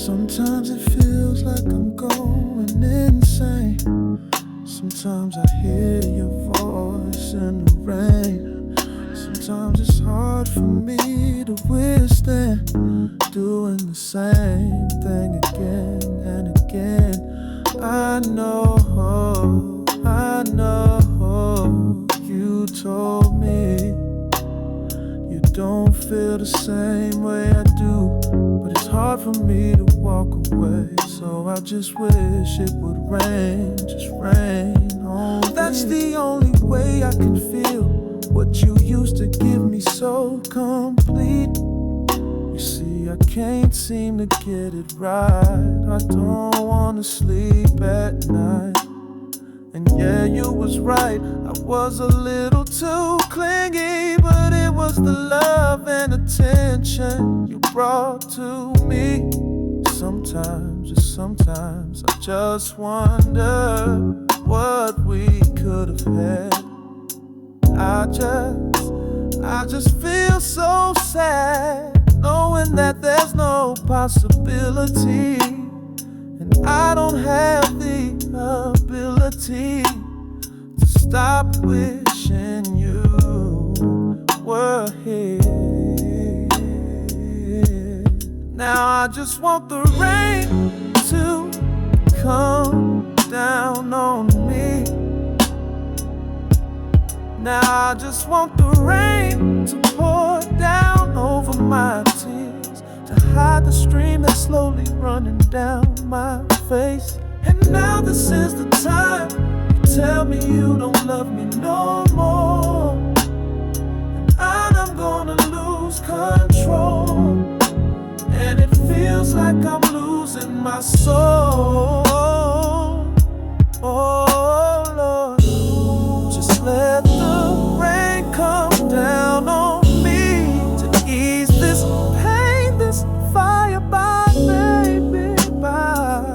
Sometimes it feels like I'm going insane. Sometimes I hear your voice in the rain. Sometimes it's hard for me to withstand doing the same thing again and again. I know you told me you don't feel the same way I do, but it's hard for me to walk away. So I just wish it would rain, just rain on me. That's the only way I can feel what you used to give me so complete. You see, I can't seem to get it right. I don't wanna sleep at night. And yeah, you was right, I was a little too clingy, but it was the love and attention you brought to me. Sometimes, just sometimes, I just wonder what we could have had. I just feel so sad knowing that there's no possibility, and I don't have the ability to stop wishing you were here. Now I just want the rain to come down on me. Now I just want the rain to pour down over my tears, to hide the stream that's slowly running down my face. And now this is the time you tell me you don't love me no more, and I'm gonna lose control, and it feels like I'm losing my soul. Oh Lord, just let the rain come down on me to ease this pain, this fire by, baby, by.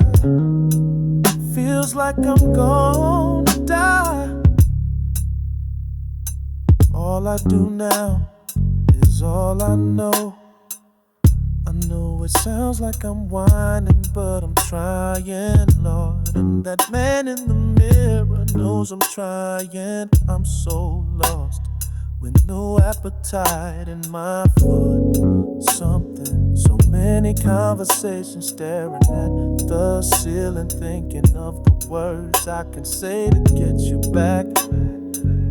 Feels like I'm gonna die. All I do now is all I know. I know it sounds like I'm whining, but I'm trying, Lord. And that man in the mirror knows I'm trying. I'm so lost with no appetite in my food. Something, so many conversations staring at the ceiling, thinking of the words I can say to get you back.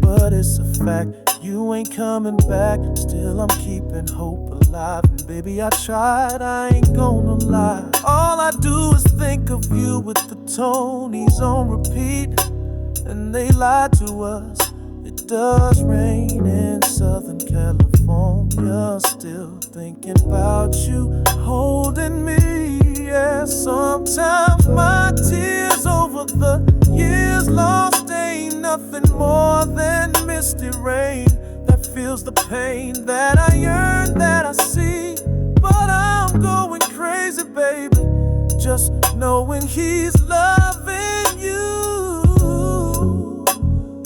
But it's a fact, you ain't coming back. Still I'm keeping hope alive, and baby I tried, I ain't gonna lie. All I do is think of you with the Tonys on repeat, and they lied to us. It does rain in Southern California. Still thinking about you holding me. Yeah, sometimes my tears over the years lost ain't nothing more than misty rain that feels the pain that I yearn, that I see. But I'm going crazy, baby, just knowing he's loving you.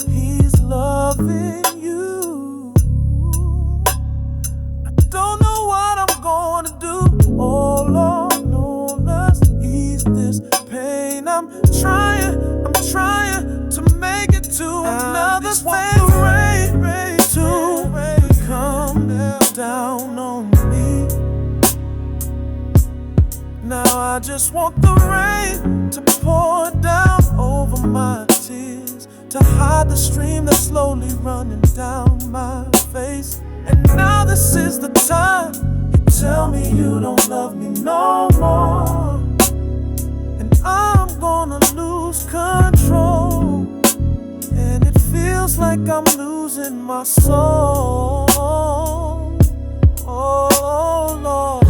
He's loving you. I don't know what I'm gonna do. Oh Lord, no, let's ease this pain. I'm trying to make it to another phase. Rain to come down on me. Now I just want the rain to pour down over my tears, to hide the stream that's slowly running down my face. And now this is the time you tell me you don't love me no more, and I'm gonna lose control, and it feels like I'm losing my soul. Oh Lord.